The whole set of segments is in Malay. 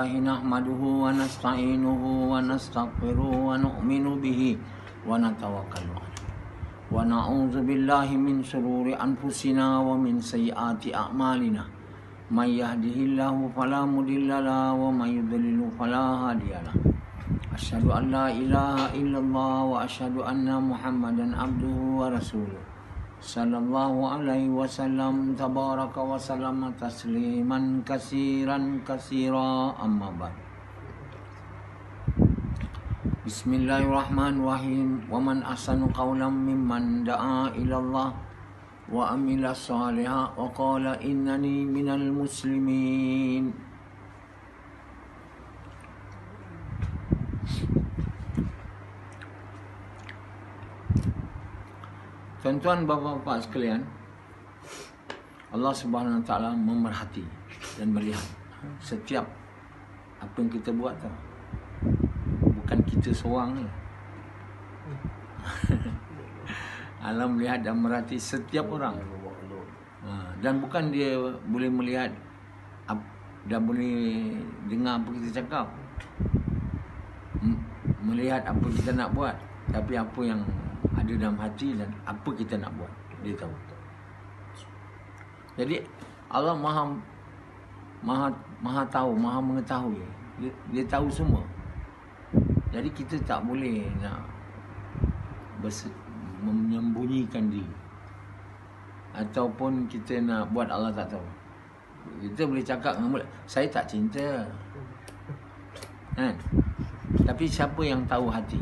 Nahmaduhu wa nasta'inuhu wa nastaghfiruhu wa nu'minu bihi wa natawakkalu alaihi wa na'udzu billahi min shururi anfusina wa min sayyiati a'malina may yahdihillahu fala mudilla lahu wa may yudlil fala hadiya lahu asyhadu an la ilaha illallah wa asyhadu anna muhammadan abduhu wa rasuluh sallallahu alaihi wasallam tabaraka wa sallama tasliman kasiran kasira amma ba'd. Bismillahirrahmanirrahim. Wa man ahsanu qawlan mimman da'a ila Allah wa amila shalihan wa qala innani minal muslimin. Tuan-tuan, bapa-bapa sekalian, Allah Subhanahu Wa Taala memerhati dan melihat setiap apa yang kita buat tu. Bukan kita seorang ni. Allah melihat dan merhati setiap orang. Dan bukan dia boleh melihat dan boleh dengar apa kita cakap, melihat apa kita nak buat, tapi apa yang ada dalam hati dan apa kita nak buat, dia tahu. Jadi Allah maha tahu, maha mengetahui. Dia tahu semua. Jadi kita tak boleh nak menyembunyikan diri ataupun kita nak buat Allah tak tahu. Kita boleh cakap dengan mulut, saya tak cinta, kan? Tapi siapa yang tahu hati?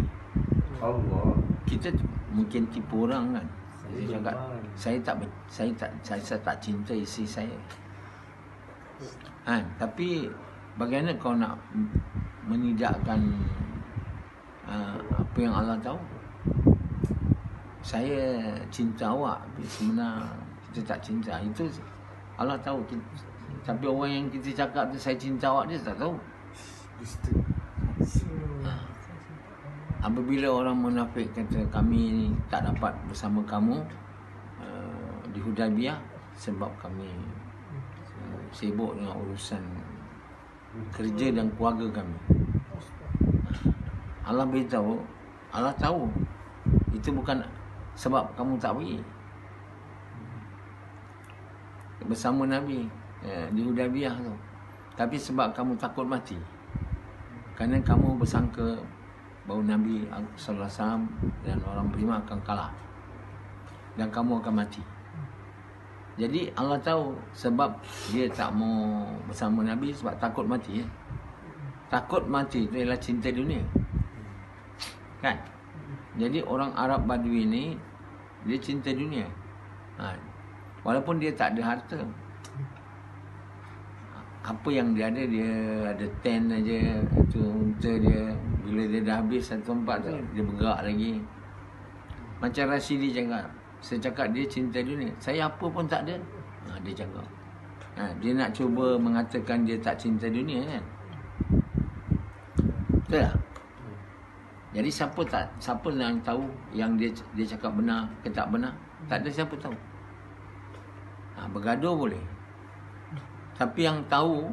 Allah. Kita mungkin tipu orang, kan? Dia cakap saya tak cinta isteri saya, kan? Tapi bagaimana kau nak menidakkan apa yang Allah tahu? Saya cinta awak, tapi sebenarnya kita tak cinta. Itu Allah tahu. Tapi orang yang kita cakap tu saya cinta awak, dia tak tahu. Apabila orang munafik kata kami tak dapat bersama kamu di Hudaybiyah sebab kami sibuk dengan urusan kerja dan keluarga kami. Allah beritahu, Allah tahu itu bukan sebab kamu tak pergi bersama Nabi di Hudaybiyah tu, tapi sebab kamu takut mati. Kerana kamu bersangka bahawa Nabi sallallahu alaihi wasallam dan orang beriman akan kalah dan kamu akan mati. Jadi Allah tahu sebab dia tak mau bersama Nabi sebab takut mati, ya? Takut mati itu ialah cinta dunia, kan? Jadi orang Arab Badui ni dia cinta dunia, walaupun dia tak ada harta. Apa yang dia ada tent aja, itu unta dia. Bila dia dah habis satu tempat tu, dia bergerak lagi. Macam Rashidi cakap, saya cakap dia cinta dunia, saya apa pun tak ada. Dia cakap, dia nak cuba mengatakan dia tak cinta dunia, kan? Betul tak? Jadi siapa yang tahu yang dia cakap benar ke tak benar? Tak ada siapa tahu. Bergaduh boleh, tapi yang tahu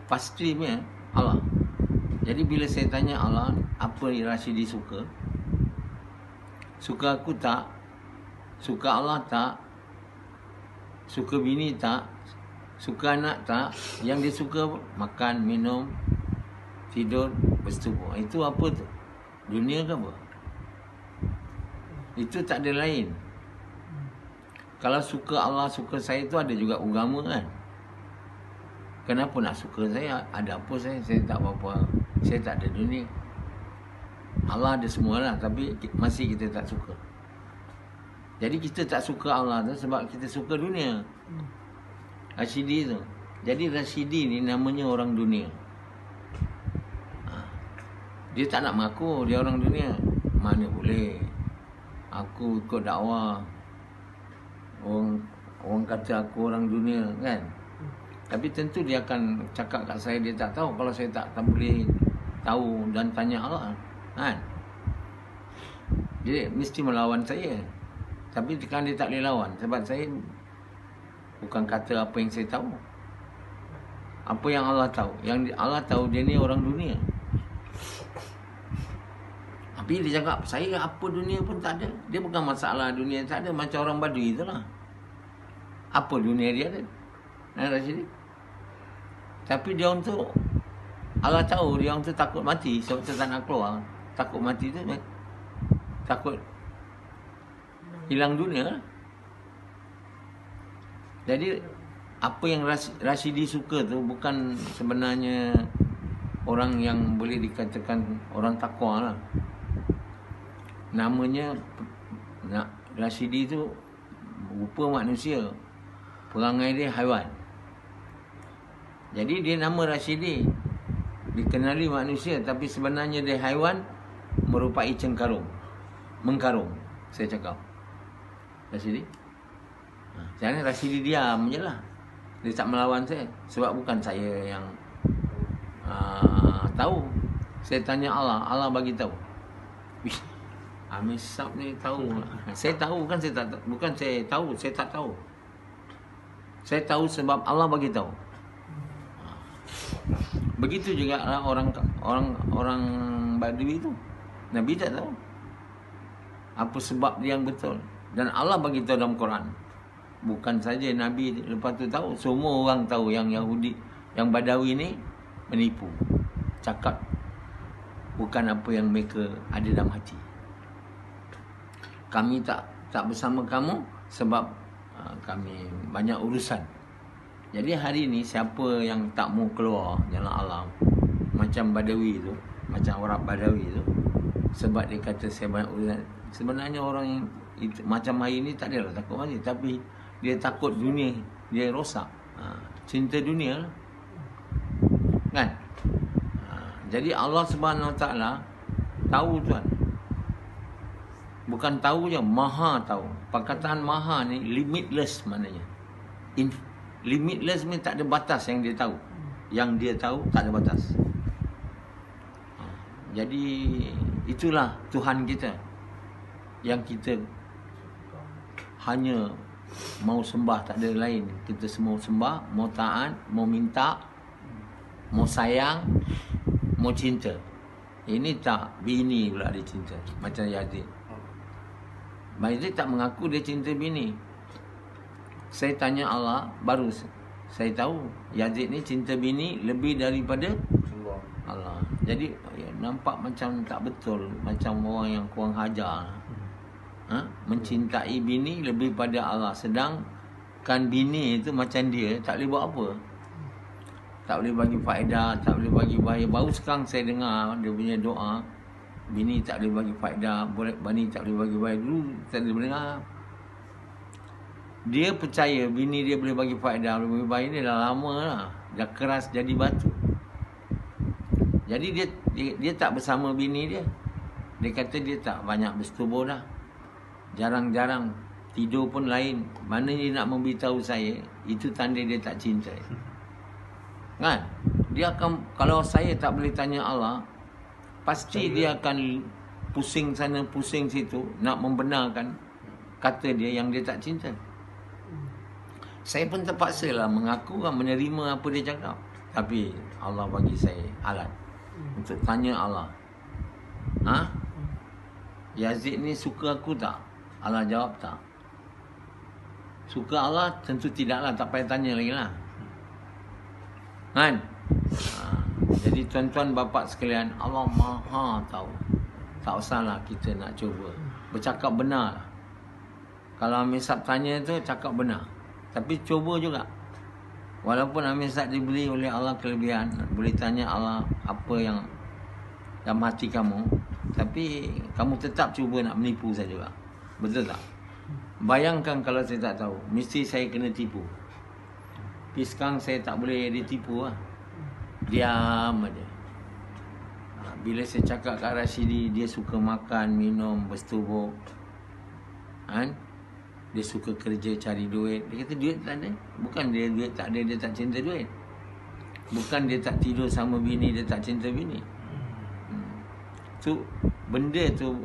pastinya Allah. Jadi bila saya tanya Allah, apa Rashidi suka? Suka aku tak? Suka Allah tak? Suka bini tak? Suka anak tak? Yang dia suka makan, minum, tidur, bersetubuh. Itu apa tu? Dunia ke apa? Itu tak ada lain. Kalau suka Allah, suka saya, itu ada juga agama, kan? Kenapa nak suka saya? Ada apa saya? Saya tak apa-apa. Saya tak ada dunia. Allah ada semualah, tapi masih kita tak suka. Jadi kita tak suka Allah tu sebab kita suka dunia. Rashidi tu. Jadi Rashidi ni namanya orang dunia. Dia tak nak mengaku dia orang dunia. Mana boleh. Aku ikut dakwah, orang kata aku orang dunia, kan? Tapi tentu dia akan cakap kat saya dia tak tahu kalau saya tak boleh tahu dan tanya Allah, kan? Dia mesti melawan saya. Tapi kan dia tak boleh lawan sebab saya bukan kata apa yang saya tahu. Apa yang Allah tahu? Yang Allah tahu dia ni orang dunia. Tapi dia cakap, saya apa dunia pun tak ada. Dia bukan masalah dunia tak ada. Macam orang Badui itulah. Apa dunia dia ada? Rashidi. Tapi dia untuk Allah tahu dia untuk takut mati. Sebab tu tak nak keluar. Takut mati tu takut hilang dunia. Jadi apa yang Rashidi suka tu bukan sebenarnya orang yang boleh dikatakan orang takwa lah. Namanya Rashidi tu rupa manusia, perangai dia haiwan. Jadi dia nama Rashidi, dikenali manusia, tapi sebenarnya dia haiwan merupai cengkarung, mengkarung. Saya cakap Rashidi. Jangan Rashidi diam je lah. Dia tak melawan saya. Sebab bukan saya yang tahu. Saya tanya Allah, Allah bagi tahu. Amir Sab ni tahu. Saya tahu bukan saya tak, bukan saya tahu, saya tak tahu. Saya tahu sebab Allah bagi tahu. Begitu juga orang Badui itu. Nabi tak tahu apa sebab dia yang betul. Dan Allah bagi tahu dalam Quran. Bukan saja Nabi lepas tu tahu, semua orang tahu yang Yahudi, yang Badawi ni menipu. Cakap bukan apa yang mereka ada dalam hati. Kami tak bersama kamu sebab kami banyak urusan. Jadi hari ni siapa yang tak mau keluar jalan Allah, macam Badawi tu, macam orang Badawi tu, sebab dia kata saya banyak urusan. Sebenarnya orang yang itu, macam hari ni tak adalah takut mati, tapi dia takut dunia dia rosak. Cinta dunia lah. Kan? Jadi Allah Subhanahu Wa Taala tahu tuan. Bukan tahu je, maha tahu. Perkataan maha ni limitless maknanya. Limitless ni tak ada batas yang dia tahu. Yang dia tahu tak ada batas. Jadi itulah Tuhan kita. Yang kita hanya mau sembah, tak ada lain. Kita semua sembah, mau taat, mau minta, mau sayang, mau cinta. Ini tak, bini pula dia cinta. Macam Yazid. Yazid tak mengaku dia cinta bini. Saya tanya Allah, baru saya tahu Yazid ni cinta bini lebih daripada Allah. Jadi nampak macam tak betul, macam orang yang kurang hajar. Mencintai bini lebih pada Allah. Sedangkan bini itu macam dia, tak boleh buat apa. Tak boleh bagi faedah, tak boleh bagi bahaya. Baru sekarang saya dengar dia punya doa, bini tak boleh bagi faedah, bini tak boleh bagi bahaya. Dulu tak boleh dengar. Dia percaya bini dia boleh bagi faedah, boleh bagi bahaya ni dah lama lah. Dah keras jadi batu. Jadi dia tak bersama bini dia. Dia kata dia tak banyak bersetubuh dah. Jarang-jarang tidur pun lain. Mana dia nak memberitahu saya, itu tanda dia tak cinta. Kan? Dia akan, kalau saya tak boleh tanya Allah, pasti dia akan pusing sana pusing situ nak membenarkan kata dia yang dia tak cinta. Saya pun terpaksa lah mengaku kan, menerima apa dia cakap. Tapi Allah bagi saya alat untuk tanya Allah, Yazid ni suka aku tak? Allah jawab tak. Suka Allah tentu tidaklah, tak payah tanya lagi lah. Kan? Jadi tuan-tuan bapak sekalian, Allah maha tahu. Tak usahlah kita nak cuba bercakap benar. Kalau Amir Sab tanya tu, cakap benar. Tapi cuba juga. Walaupun Amir Sab diberi oleh Allah kelebihan, boleh tanya Allah apa yang dalam hati kamu, tapi kamu tetap cuba nak menipu saya juga. Betul tak? Bayangkan kalau saya tak tahu, mesti saya kena tipu. Tapi sekarang saya tak boleh ditipu lah. Diam aja. Bila saya cakap kat Rashidi, dia suka makan, minum, bersetubuh, kan? Dia suka kerja, cari duit. Dia kata duit tak ada. Bukan dia duit tak ada, dia tak cinta duit. Bukan dia tak tidur sama bini, dia tak cinta bini. Tu benda tu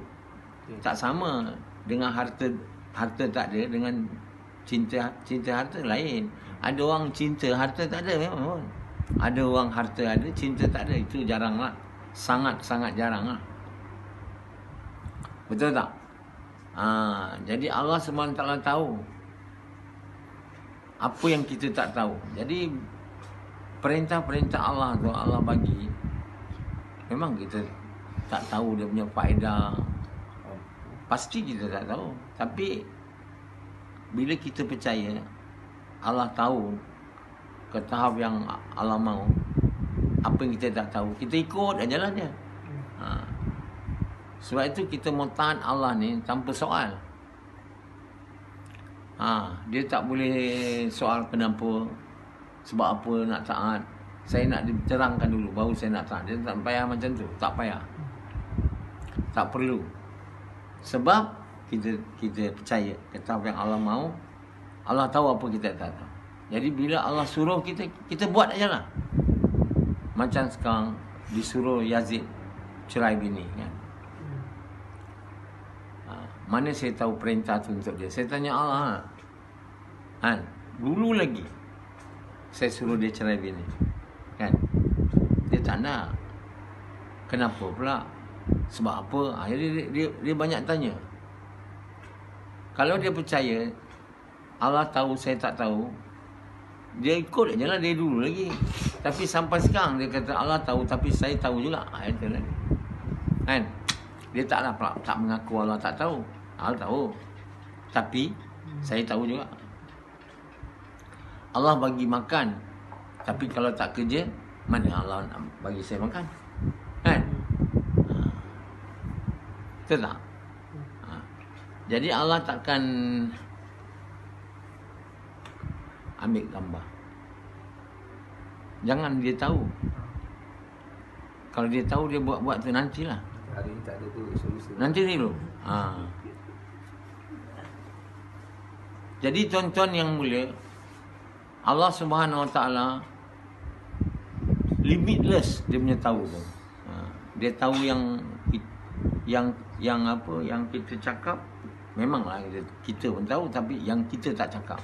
tak sama dengan harta. Harta tak ada dengan cinta harta lain. Ada orang cinta harta tak ada memang. Ada orang harta ada, cinta tak ada. Itu jarang lah. Sangat-sangat jarang lah. Betul tak? Jadi Allah SWT tahu apa yang kita tak tahu. Jadi perintah-perintah Allah tu Allah bagi, memang kita tak tahu dia punya faedah. Pasti kita tak tahu. Tapi bila kita percaya Allah tahu ke tahap yang Allah mahu, apa yang kita tak tahu, kita ikut aja lah dia. Sebab itu kita mau taat Allah ni tanpa soal. Dia tak boleh soal kenapa, sebab apa nak taat. Saya nak diterangkan dulu baru saya nak taat. Dia tak payah macam tu. Tak payah. Tak perlu. Sebab kita percaya kata apa yang Allah mahu. Allah tahu apa kita tak tahu. Jadi bila Allah suruh kita buat aja lah. Macam sekarang disuruh Yazid cerai bini kan. Mana saya tahu perintah tu untuk dia. Saya tanya Allah. Dulu lagi saya suruh dia cerai bini kan. Dia tak nak. Kenapa pula? Sebab apa? Akhirnya dia banyak tanya. Kalau dia percaya Allah tahu, saya tak tahu, dia ikut je lah dia dulu lagi. Tapi sampai sekarang dia kata Allah tahu tapi saya tahu juga. Itu lah kan. Dia taklah pula tak mengaku Allah tak tahu. Allah tahu tapi saya tahu juga. Allah bagi makan, tapi kalau tak kerja, mana Allah nak bagi saya makan? Kan? Betul tak? Jadi Allah takkan ambil gambar. Jangan dia tahu. Kalau dia tahu, dia buat-buat tu nantilah. Hari ni tak ada tu solusi. Nanti dulu. Jadi tuan-tuan yang mulia, Allah Subhanahu Wa Taala limitless dia punya tahu tu. Dia tahu yang apa yang kita cakap, memanglah kita pun tahu, tapi yang kita tak cakap.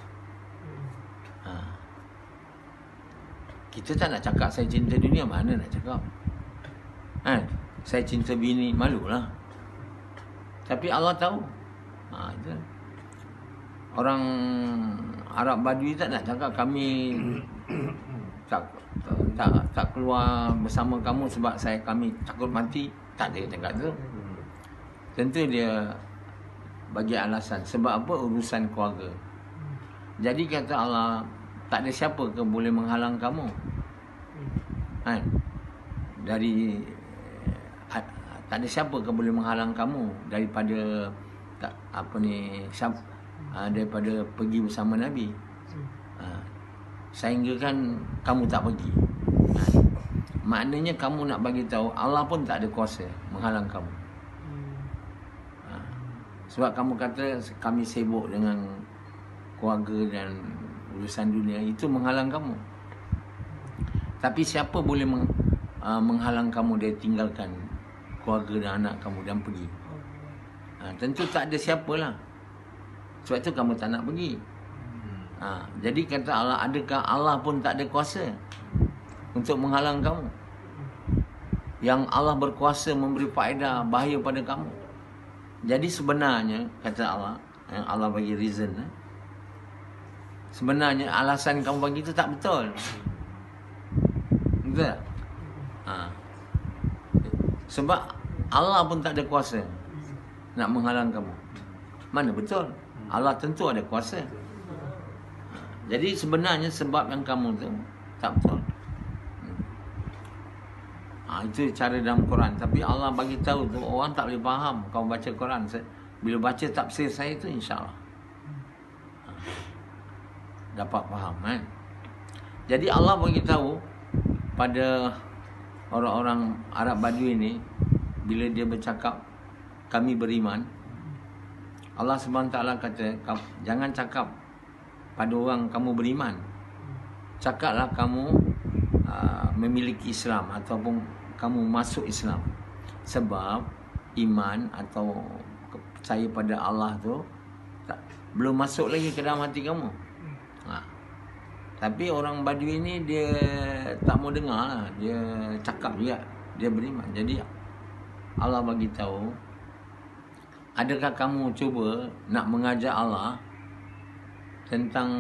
Kita tak nak cakap saya cinta dunia, mana nak cakap? Saya cinta bini, malulah. Tapi Allah tahu. Itu. Orang Arab Badui tak nak cakap kami tak keluar bersama kamu sebab kami takut mati. Tak ada cakap tu. Tentu dia bagi alasan. Sebab apa? Urusan keluarga. Jadi kata Allah, tak ada siapa ke boleh menghalang kamu. Tak ada siapa ke boleh menghalang kamu daripada daripada pergi bersama Nabi. Sehingga kan kamu tak pergi. Maknanya kamu nak bagi tahu Allah pun tak ada kuasa menghalang kamu. Sebab kamu kata kami sibuk dengan keluarga dan urusan dunia, itu menghalang kamu. Tapi siapa boleh menghalang kamu dia tinggalkan keluarga dan anak kamu dan pergi? Tentu tak ada siapalah. Sebab itu kamu tak nak pergi. Jadi kata Allah, adakah Allah pun tak ada kuasa untuk menghalang kamu? Yang Allah berkuasa memberi faedah bahaya pada kamu. Jadi sebenarnya kata Allah, yang Allah bagi reason, sebenarnya alasan kamu bagi itu tak betul. Betul tak? Sebab Allah pun tak ada kuasa nak menghalang kamu. Mana betul? Allah tentu ada kuasa. Jadi sebenarnya sebab yang kamu tu tak betul. Itu cara dalam Quran. Tapi Allah bagi tahu tu orang tak boleh faham. Kau baca Quran, bila baca tafsir saya tu, insya-Allah dapat faham kan. Jadi Allah bagi tahu pada orang-orang Arab Badui ni, bila dia bercakap kami beriman, Allah SWT kata jangan cakap pada orang kamu beriman. Cakaplah kamu memiliki Islam ataupun kamu masuk Islam. Sebab iman atau percaya pada Allah tu belum masuk lagi ke dalam hati kamu. Tapi orang Badui ni dia tak mau dengar lah. Dia cakap juga. Dia beriman. Jadi Allah bagi tahu, adakah kamu cuba nak mengajak Allah tentang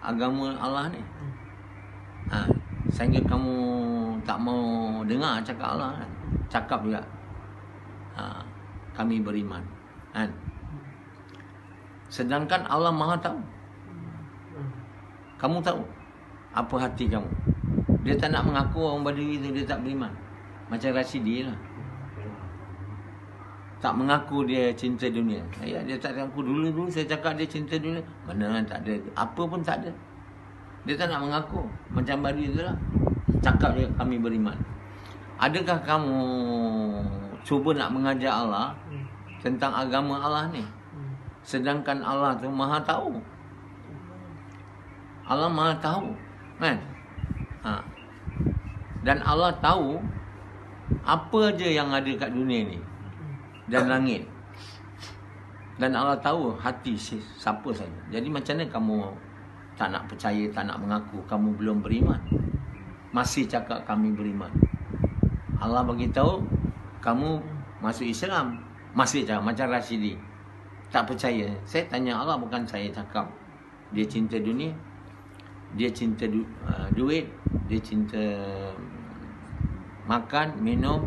agama Allah ni? Sehingga kamu tak mau dengar cakap Allah kan? Cakap juga. Kami beriman. Kan? Sedangkan Allah Maha tahu. Kamu tahu apa hati kamu. Dia tak nak mengaku orang Badui tu dia tak beriman. Macam Rashidi lah. Tak mengaku dia cinta dunia. Dia tak mengaku. Dulu saya cakap dia cinta dunia. Mana tak ada. Apa pun tak ada. Dia tak nak mengaku. Macam Badui tu lah. Cakap dia kami beriman. Adakah kamu cuba nak mengajak Allah tentang agama Allah ni? Sedangkan Allah tu Maha tahu. Allah Maha tahu, kan? Dan Allah tahu apa aja yang ada kat dunia ni dan langit. Dan Allah tahu hati siapa saja. Jadi macam mana kamu tak nak percaya, tak nak mengaku kamu belum beriman? Masih cakap kami beriman. Allah bagi tahu kamu masuk Islam, masih cakap macam Rashidi. Tak percaya. Saya tanya Allah, bukan saya cakap dia cinta dunia. Dia cinta duit, dia cinta makan, minum.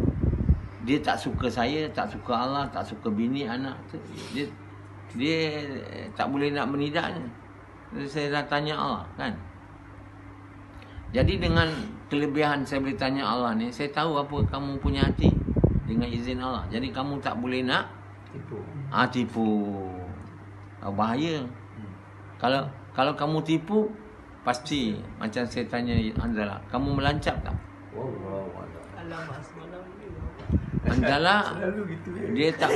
Dia tak suka saya, tak suka Allah, tak suka bini, anak. Dia tak boleh nak menidaknya. Saya dah tanya Allah, kan? Jadi dengan kelebihan saya boleh tanya Allah ni, saya tahu apa kamu punya hati dengan izin Allah. Jadi kamu tak boleh nak Tipu. Tipu. Bahaya. Kalau kamu tipu, pasti macam saya tanya Anzala, kamu melancap tak? Alamak, semalam ni. Anzala Selalu gitu ya. dia tak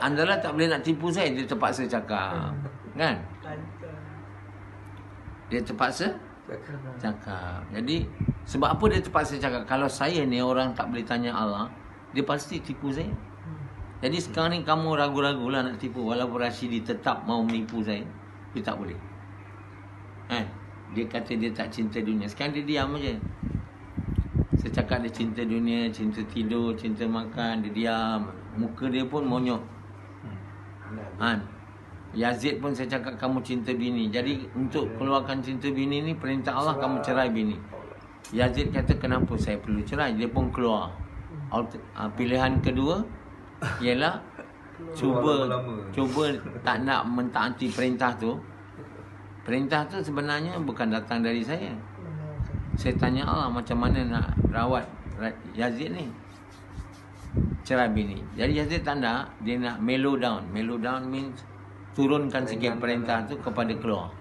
Anzala tak boleh nak tipu saya, dia terpaksa cakap. Kan? Dia terpaksa cakap. Jadi sebab apa dia terpaksa cakap? Kalau saya ni orang tak boleh tanya Allah, dia pasti tipu saya. Jadi sekarang ni kamu ragu-ragu lah nak tipu. Walaupun Rashidi tetap mau menipu saya, dia tak boleh. Dia kata dia tak cinta dunia. Sekarang dia diam aja. Saya cakap dia cinta dunia, cinta tidur, cinta makan, dia diam. Muka dia pun monyok. Yazid pun saya cakap kamu cinta bini. Jadi untuk keluarkan cinta bini ni, perintah Allah kamu cerai bini. Yazid kata kenapa saya perlu cerai? Dia pun keluar. Pilihan kedua ialah cuba tak nak mentaati perintah tu. Perintah tu sebenarnya bukan datang dari saya. Saya tanya Allah macam mana nak rawat Yazid ni. Cerai bini. Jadi Yazid tak nak, dia nak mellow down. Mellow down means turunkan sikit perintah tu kepada keluar.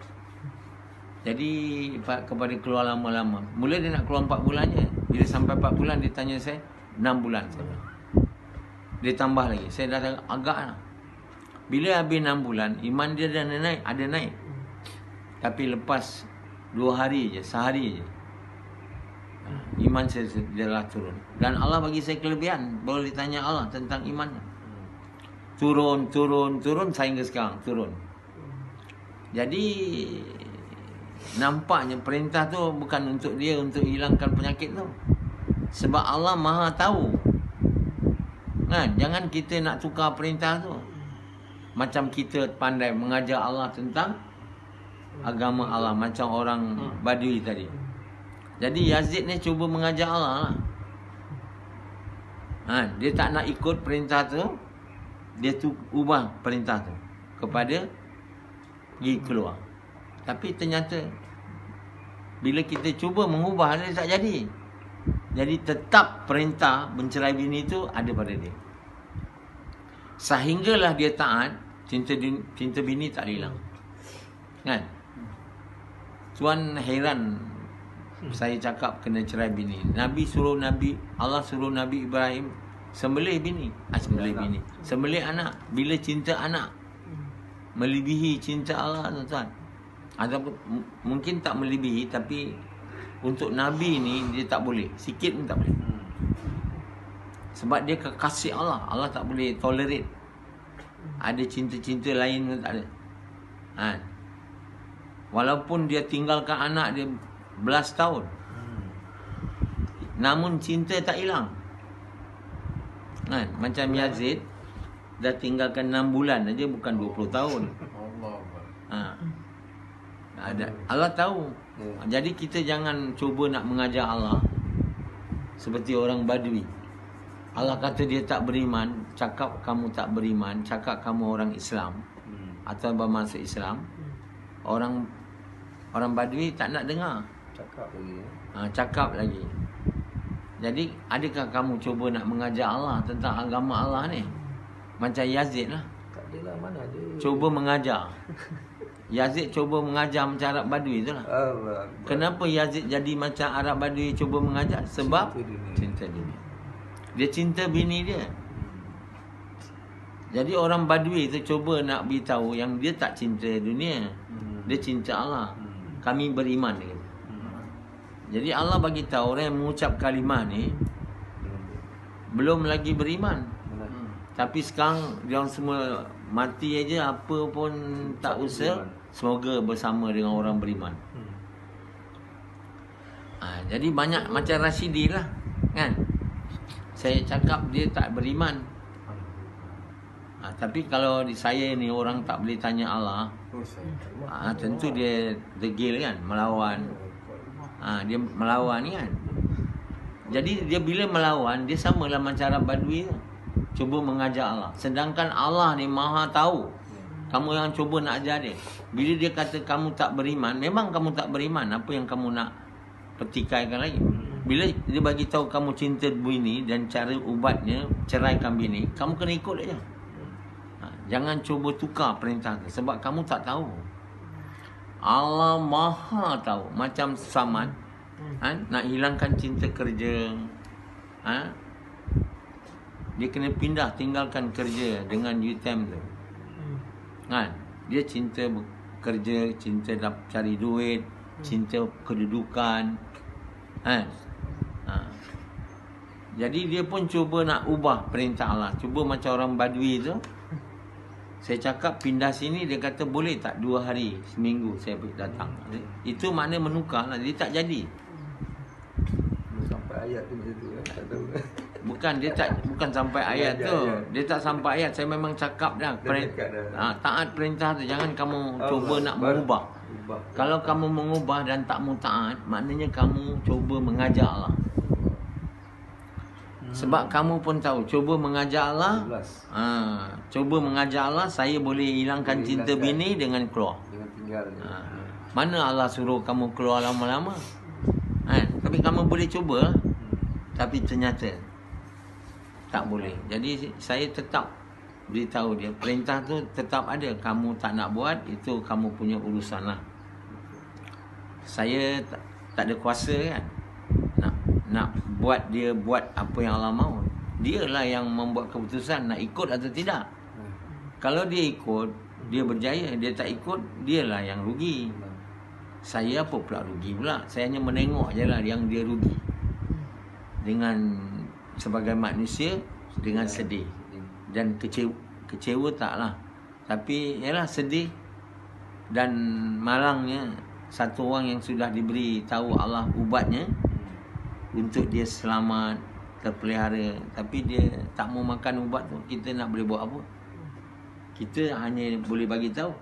Jadi kepada keluar lama-lama. Mula dia nak keluar 4 bulan je. Bila sampai 4 bulan dia tanya saya 6 bulan saya. Dia tambah lagi. Saya dah agak lah. Bila habis 6 bulan, iman dia dah naik, ada naik. Tapi lepas 2 hari je, sehari je, iman saya dah turun. Dan Allah bagi saya kelebihan. Boleh ditanya Allah tentang imannya. Turun sehingga sekarang turun. Jadi nampaknya perintah tu bukan untuk dia untuk hilangkan penyakit tu. Sebab Allah Maha tahu. Kan? Jangan kita nak tukar perintah tu. Macam kita pandai mengajar Allah tentang agama Allah, macam orang Badui tadi. Jadi Yazid ni cuba mengajar Allah lah. Dia tak nak ikut perintah tu. Dia tu ubah perintah tu kepada pergi keluar. Tapi ternyata bila kita cuba mengubah, dia tak jadi. Jadi tetap perintah mencerai bini tu ada pada dia. Sehinggalah dia taat, cinta bini tak hilang. Kan? Tuan heran saya cakap kena cerai bini. Allah suruh Nabi Ibrahim sembelih bini. Sembelih anak. Bila cinta anak melebihi cinta Allah, tuan. Ataupun mungkin tak melebihi, tapi untuk Nabi ni dia tak boleh. Sikit pun tak boleh. Sebab dia kekasih Allah. Allah tak boleh tolerate ada cinta-cinta lain pun tak ada. Walaupun dia tinggalkan anak dia belas tahun. Namun cinta tak hilang. Kan? Macam Yazid dah tinggalkan 6 bulan aja, bukan 20 tahun. Ha. Allah tahu. Jadi kita jangan cuba nak mengajar Allah seperti orang Badui. Allah kata dia tak beriman, cakap kamu tak beriman, cakap kamu orang Islam atau bermasuk Islam. Orang Badui tak nak dengar. Cakap lagi. Jadi adakah kamu cuba nak mengajar Allah tentang agama Allah ni? Macam Yazid lah. Tak adalah, mana ada. Cuba mengajar. Yazid cuba mengajar macam Arab Badui tu lah. Kenapa Yazid jadi macam Arab Badui cuba mengajar? Sebab cinta dunia. Dia cinta bini dia. Jadi orang Badui tu cuba nak beritahu yang dia tak cinta dunia. Dia cinta Allah. Kami beriman dia. Jadi Allah bagi tahu orang yang mengucap kalimah ni belum lagi beriman. Tapi sekarang dia orang semua mati aja, apa pun tak usah, semoga bersama dengan orang beriman. Jadi banyak macam Rasidi lah, kan? Saya cakap dia tak beriman. Tapi kalau di saya ni orang tak boleh tanya Allah, tentu dia degil kan, melawan. Dia melawan kan. Jadi dia bila melawan, dia samalah macam Arab Badui tu, cuba mengajar Allah. Sedangkan Allah ni maha tahu. Kamu yang cuba nak ajar dia. Bila dia kata kamu tak beriman, memang kamu tak beriman. Apa yang kamu nak petikaikan lagi? Bila dia bagi tahu kamu cinta bini dan cara ubatnya ceraikan bini, kamu kena ikut aja. Jangan cuba tukar perintah tu, sebab kamu tak tahu. Allah maha tahu. Macam Samad, nak hilangkan cinta kerja, dia kena pindah, tinggalkan kerja dengan UTM tu. Dia cinta kerja, cinta cari duit, cinta kedudukan. Jadi dia pun cuba nak ubah perintah Allah. Cuba macam orang Badui tu. Saya cakap pindah sini, dia kata boleh tak 2 hari, seminggu saya datang. Itu makna menukar lah. Dia tak jadi. Sampai ayat tu macam tu kan? Tak tahu. Bukan sampai ayat tu. Dia tak sampai ayat. Saya memang cakap dah. Taat perintah tu. Jangan kamu cuba nak mengubah. Kalau kamu mengubah dan tak mau taat, maknanya kamu cuba mengajar Allah. Sebab kamu pun tahu, cuba mengajar Allah. Cuba mengajar Allah, saya boleh hilangkan cinta bini dengan keluar. Dengan tinggal. Mana Allah suruh kamu keluar lama-lama? Tapi kamu boleh cuba, tapi ternyata tak boleh. Jadi saya tetap beritahu dia, perintah tu tetap ada. Kamu tak nak buat, itu kamu punya urusan lah. Saya tak ada kuasa kan nak buat dia buat apa yang Allah mahu. Dialah yang membuat keputusan nak ikut atau tidak. Kalau dia ikut, dia berjaya. Dia tak ikut, dialah yang rugi. Saya apa pula rugi pula? Saya hanya menengok je lah yang dia rugi. Dengan sebagai manusia, dengan sedih dan kecewa taklah. Tapi yalah sedih dan malangnya satu orang yang sudah diberi tahu Allah ubatnya untuk dia selamat, terpelihara, tapi dia tak mau makan ubat tu. Kita nak boleh buat apa? Kita hanya boleh bagi tahu,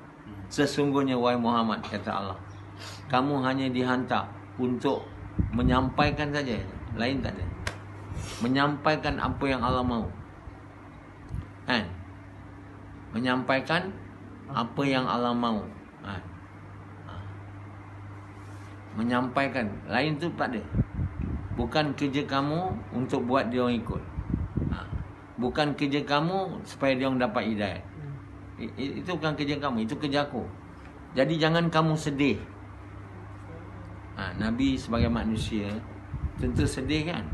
sesungguhnya wahai Muhammad, kata Allah, kamu hanya dihantar untuk menyampaikan saja, lain tak ada. Menyampaikan apa yang Allah mahu. Menyampaikan apa yang Allah mahu. Menyampaikan, lain tu tak ada. Bukan kerja kamu untuk buat dia orang ikut. Bukan kerja kamu supaya dia orang dapat hidayah. Itu bukan kerja kamu, itu kerja aku. Jadi jangan kamu sedih. Nabi sebagai manusia tentu sedih kan.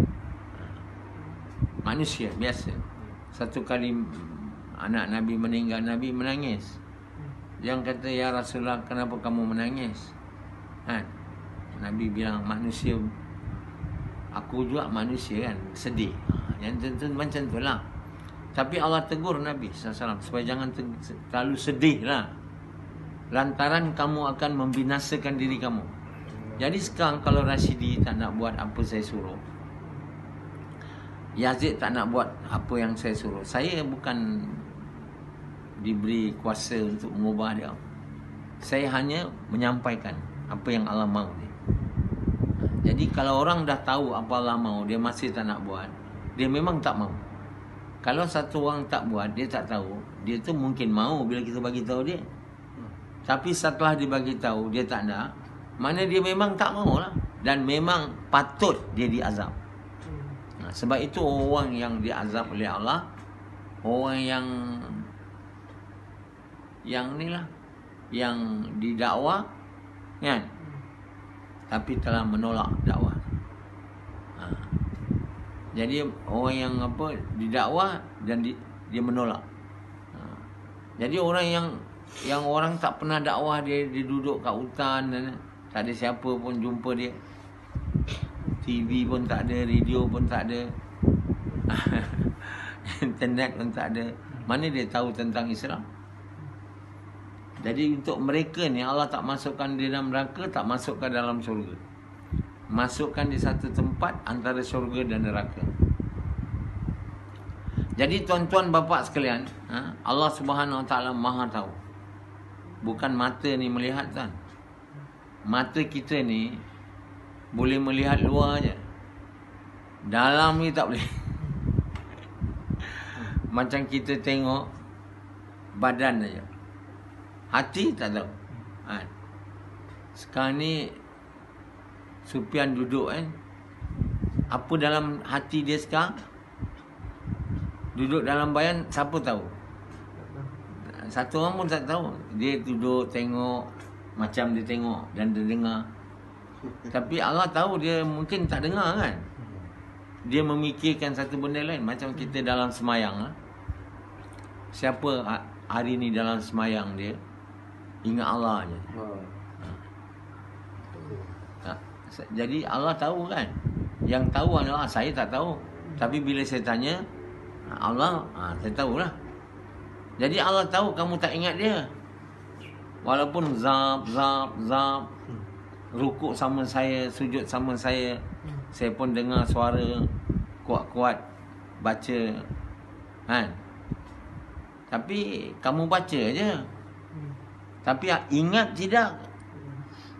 Manusia biasa. Satu kali anak Nabi meninggal, Nabi menangis. Yang kata, ya Rasulullah, kenapa kamu menangis? Nabi bilang, manusia, aku juga manusia kan, sedih. Yang tentu macam tu lah. Tapi Allah tegur Nabi SAW supaya jangan terlalu sedih lah. Lantaran kamu akan membinasakan diri kamu. Jadi sekarang kalau Rashidi tak nak buat apa saya suruh, Yazid tak nak buat apa yang saya suruh, saya bukan diberi kuasa untuk mengubah dia. Saya hanya menyampaikan apa yang Allah mahu dia. Jadi kalau orang dah tahu apa Allah mahu, dia masih tak nak buat, dia memang tak mahu. Kalau satu orang tak buat, dia tak tahu, dia tu mungkin mahu bila kita bagi tahu dia. Tapi setelah dibagi tahu dia tak nak, mana dia memang tak mahu lah, dan memang patut dia diazab. Sebab itu orang yang diazab oleh Allah, orang yang ni lah, yang didakwa kan, tapi telah menolak dakwah. Jadi orang yang apa, didakwa dan dia menolak. Jadi orang yang orang tak pernah dakwah, dia duduk kat hutan dan tak ada siapa pun jumpa dia. TV pun tak ada, radio pun tak ada. Internet pun tak ada. Mana dia tahu tentang Islam? Jadi untuk mereka ni Allah tak masukkan dia dalam neraka, tak masukkan dalam syurga. Masukkan di satu tempat antara syurga dan neraka. Jadi tuan-tuan bapa sekalian, Allah Subhanahu Wa Taala Maha tahu. Bukan mata ni melihat kan. Mata kita ni boleh melihat luar je. Dalam ni tak boleh. Macam kita tengok badan saja. Hati tak tahu. Sekarang ni Sufian duduk kan. Apa dalam hati dia sekarang? Duduk dalam bayan, siapa tahu? Satu orang pun tak tahu. Dia duduk tengok macam dia tengok dan dia dengar. Tapi Allah tahu dia mungkin tak dengar kan. Dia memikirkan satu benda lain. Macam kita dalam semayang lah. Siapa hari ni dalam semayang dia ingat Allah je. Jadi Allah tahu kan. Yang tahu adalah saya tak tahu. Tapi bila saya tanya Allah, saya tahulah. Jadi Allah tahu kamu tak ingat dia. Walaupun zap rukuk sama saya, sujud sama saya pun dengar suara kuat-kuat baca kan. Tapi kamu baca je. Tapi ingat tidak?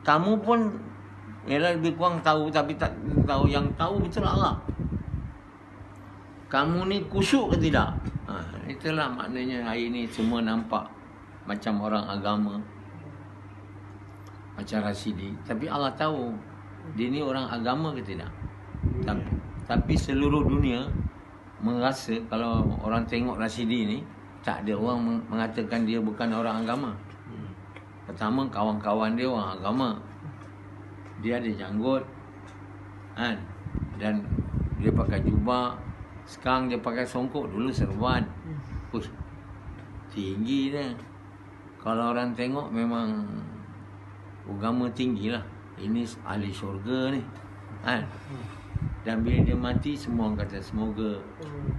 Kamu pun ialah lebih kurang tahu, tapi tak tahu. Yang tahu betul Allah. Kamu ni kusyuk ke tidak? Itulah maknanya hari ni semua nampak macam orang agama, macam Rashidi. Tapi Allah tahu dia ni orang agama ke tidak. Tapi seluruh dunia merasa kalau orang tengok Rashidi ni, tak ada orang mengatakan dia bukan orang agama. Pertama, kawan-kawan dia orang agama. Dia ada janggut kan? Dan dia pakai jubah. Sekarang dia pakai songkok, dulu serban. Tinggi dia. Kalau orang tengok memang agama tinggi lah. Ini ahli syurga ni kan? Dan bila dia mati, semua orang kata semoga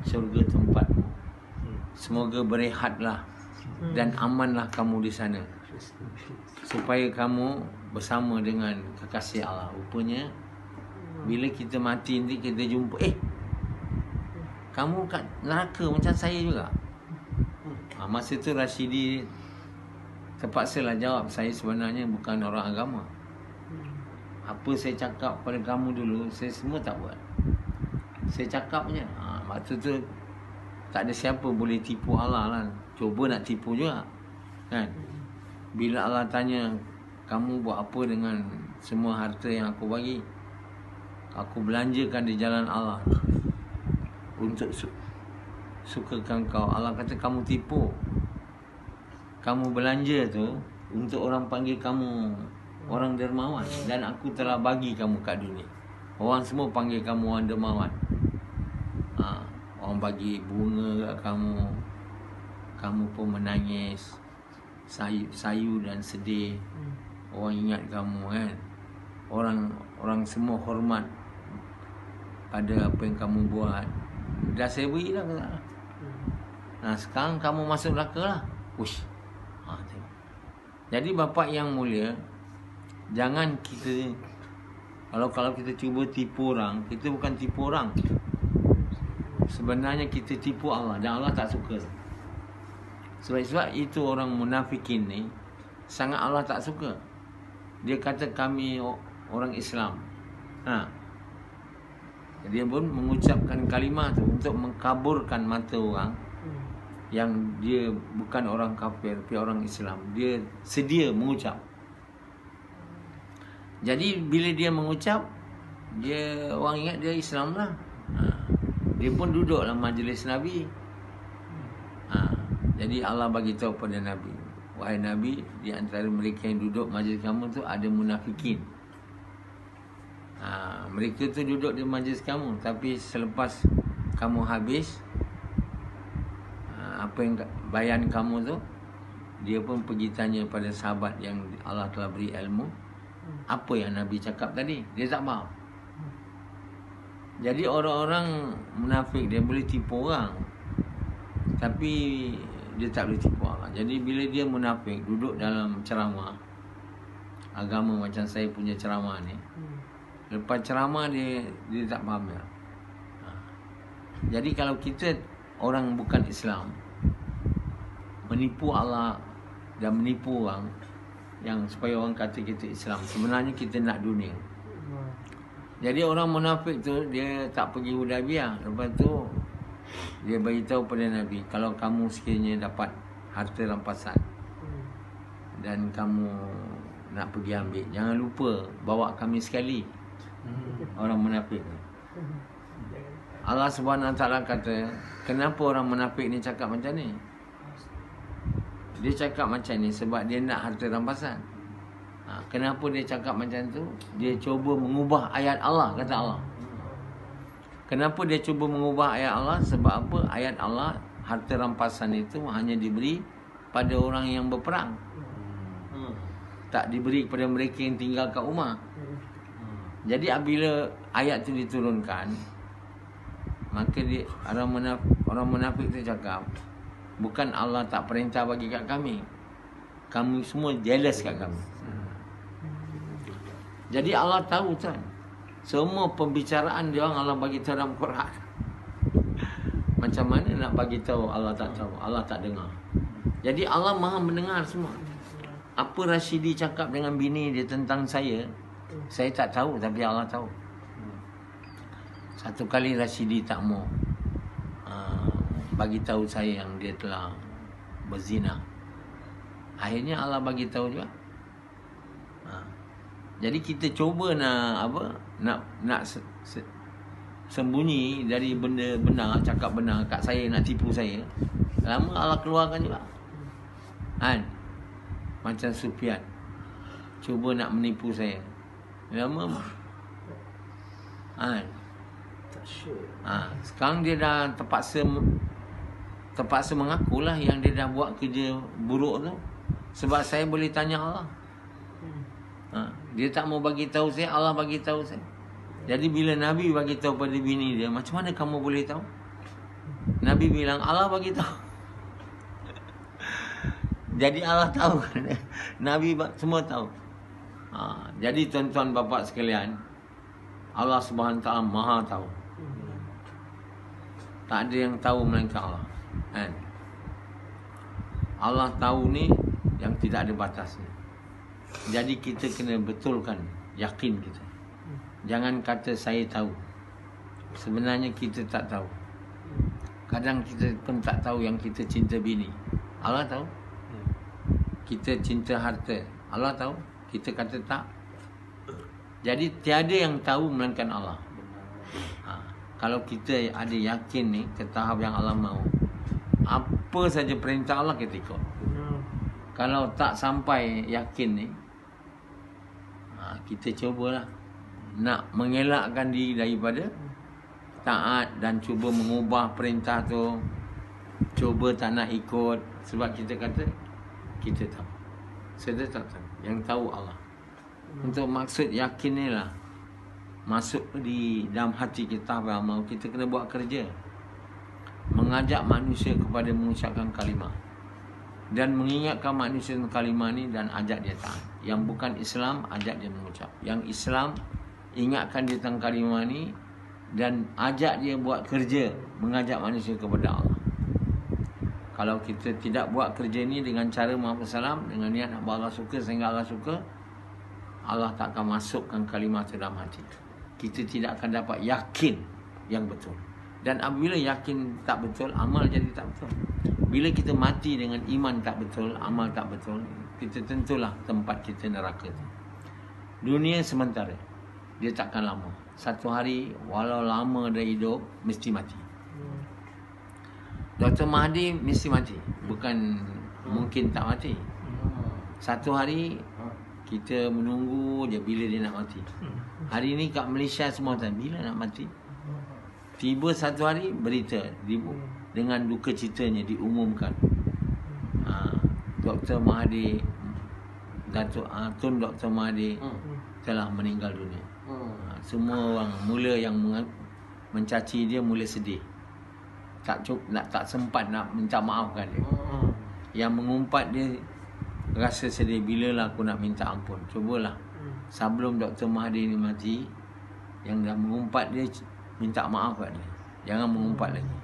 syurga tempatmu, semoga berehatlah dan amanlah kamu di sana, supaya kamu bersama dengan kekasih Allah. Rupanya bila kita mati nanti kita jumpa, kamu kat neraka macam saya juga. Masa tu Rashidi terpaksalah jawab, saya sebenarnya bukan orang agama. Apa saya cakap pada kamu dulu, saya semua tak buat. Saya cakap je. Waktu tu tak ada siapa boleh tipu Allah lah. Cuba nak tipu juga kan. Bila Allah tanya, kamu buat apa dengan semua harta yang aku bagi? Aku belanjakan di jalan Allah untuk sukakan kau. Allah kata kamu tipu. Kamu belanja tu untuk orang panggil kamu orang dermawan, dan aku telah bagi kamu kat dunia. Orang semua panggil kamu orang dermawan. Orang bagi bunga kat kamu, kamu pun menangis, sayu dan sedih. Orang ingat kamu kan. Orang semua hormat pada apa yang kamu buat. Dah saya beri dah. Sekarang kamu masuk neraka lah. Ush. Jadi bapa yang mulia, jangan kita Kalau kita cuba tipu orang, kita bukan tipu orang. Sebenarnya kita tipu Allah dan Allah tak suka. Sebab itu orang munafikin ni sangat Allah tak suka. Dia kata kami orang Islam. Dia pun mengucapkan kalimah tu untuk mengkaburkan mata orang yang dia bukan orang kafir, tapi orang Islam. Dia sedia mengucap. Jadi bila dia mengucap, dia orang ingat dia Islam lah. Dia pun duduk dalam majlis Nabi. Jadi Allah bagi tahu pada Nabi, wahai Nabi, di antara mereka yang duduk majlis kamu tu ada munafikin. Mereka tu duduk di majlis kamu, tapi selepas kamu habis apa yang bayan kamu tu, dia pun pergi tanya pada sahabat yang Allah telah beri ilmu, apa yang Nabi cakap tadi. Dia tak faham. Jadi orang-orang munafik dia boleh tipu orang, tapi dia tak boleh tipu Allah. Jadi bila dia munafik duduk dalam ceramah agama macam saya punya ceramah ni, lepas ceramah dia tak faham ya. Jadi kalau kita orang bukan Islam menipu Allah dan menipu orang yang supaya orang kata kita Islam, sebenarnya kita nak dunia. Jadi orang munafik tu dia tak pergi Hudaybiyah. Lepas tu dia beritahu pada Nabi, kalau kamu sekiranya dapat harta rampasan dan kamu nak pergi ambil, jangan lupa bawa kami sekali. Orang munafik ni, Allah Subhanahu Wa Taala kata, kenapa orang munafik ni cakap macam ni? Dia cakap macam ni sebab dia nak harta rampasan. Kenapa dia cakap macam tu? Dia cuba mengubah ayat Allah, kata Allah. Kenapa dia cuba mengubah ayat Allah? Sebab apa? Ayat Allah, harta rampasan itu hanya diberi pada orang yang berperang. Tak diberi kepada mereka yang tinggal kat rumah. Jadi apabila ayat itu diturunkan, maka orang munafik tu cakap, bukan Allah tak perintah bagi kat kami, kamu semua jealous kat kami. Jadi Allah tahu kan, semua pembicaraan dia orang Allah bagi tahu dalam Quran. Macam mana nak bagi tahu Allah tak tahu, Allah tak dengar. Jadi Allah Maha mendengar semua. Apa Rashidi cakap dengan bini dia tentang saya tak tahu, tapi Allah tahu. Satu kali Rashidi tak mau bagi tahu saya yang dia telah berzina. Akhirnya Allah bagi tahu juga. Jadi kita cuba nak sembunyi dari benda benar, cakap benar kat saya, nak tipu saya. Lama Allah keluarkan juga. Macam Sufyan cuba nak menipu saya. Lama sekarang dia dah terpaksa mengakulah yang dia dah buat kerja buruk tu. Sebab saya boleh tanya Allah. Dia tak mau bagi tahu saya, Allah bagi tahu saya. Jadi bila Nabi bagi tahu pada bini dia, macam mana kamu boleh tahu? Nabi bilang Allah bagi tahu. Jadi Allah tahu. Nabi semua tahu. Jadi tuan-tuan bapa sekalian, Allah Subhanahu Taala Maha tahu. Tak ada yang tahu melainkan Allah. Allah tahu ni yang tidak ada batasnya. Jadi kita kena betulkan yakin kita. Jangan kata saya tahu. Sebenarnya kita tak tahu. Kadang kita pun tak tahu yang kita cinta bini. Allah tahu. Kita cinta harta. Allah tahu. Kita kata tak. Jadi tiada yang tahu melainkan Allah. Kalau kita ada yakin ni ke tahap yang Allah mahu, apa saja perintah Allah kita ikut. Kalau tak sampai yakin ni, kita cubalah nak mengelakkan diri daripada taat dan cuba mengubah perintah tu, cuba tak nak ikut. Sebab kita kata kita tahu. Saya tak tahu. Yang tahu Allah. Untuk maksud yakin ni lah, masuk di dalam hati kita beramal, kita kena buat kerja, mengajak manusia kepada mengucapkan kalimah dan mengingatkan manusia kalimah ni dan ajak dia taat. Yang bukan Islam, ajak dia mengucap. Yang Islam, ingatkan dia tentang kalimah ni dan ajak dia buat kerja mengajak manusia kepada Allah. Kalau kita tidak buat kerja ni dengan cara Muhammad SAW, dengan niat nak buat Allah suka sehingga Allah suka, Allah tak akan masukkan kalimah itu dalam hati. Kita tidak akan dapat yakin yang betul. Dan apabila yakin tak betul, amal jadi tak betul. Bila kita mati dengan iman tak betul, amal tak betul, kita tentulah tempat kita neraka tu. Dunia sementara, dia takkan lama. Satu hari walau lama dia hidup, mesti mati. Dr. Mahathir mesti mati, bukan mungkin tak mati. Satu hari kita menunggu je bila dia nak mati. Hari ni kat Malaysia semua tanya bila nak mati. Tiba satu hari berita dengan duka citanya diumumkan, Dr. Mahathir, Tun Dr. Mahathir telah meninggal dunia. Semua orang mula yang mencaci dia mula sedih. Tak sempat nak minta maafkan dia. Yang mengumpat dia rasa sedih, bilalah aku nak minta ampun. Cubalah sebelum Dr. Mahathir ni mati, yang dah mengumpat dia minta maaf kat dia. Jangan mengumpat lagi.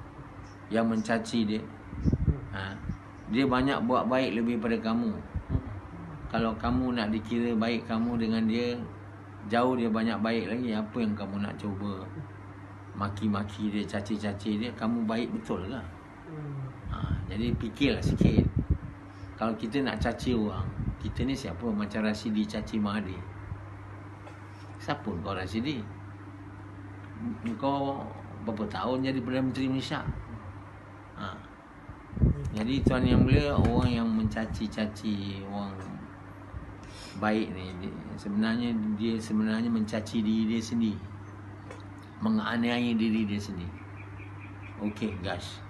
Yang mencaci dia, dia banyak buat baik lebih pada kamu. Kalau kamu nak dikira baik kamu dengan dia, jauh dia banyak baik lagi. Apa yang kamu nak cuba maki-maki dia, caci-caci dia? Kamu baik betul ke? Jadi fikirlah sikit. Kalau kita nak caci orang, kita ni siapa? Macam Rasidi caci Mahathir. Siapa kau Rasidi? Kau berapa tahun jadi Perdana Menteri Malaysia? Jadi tuan yang mulia, orang yang mencaci-caci orang baik ni, dia sebenarnya mencaci diri dia sendiri, menganiaya diri dia sendiri. Okey guys,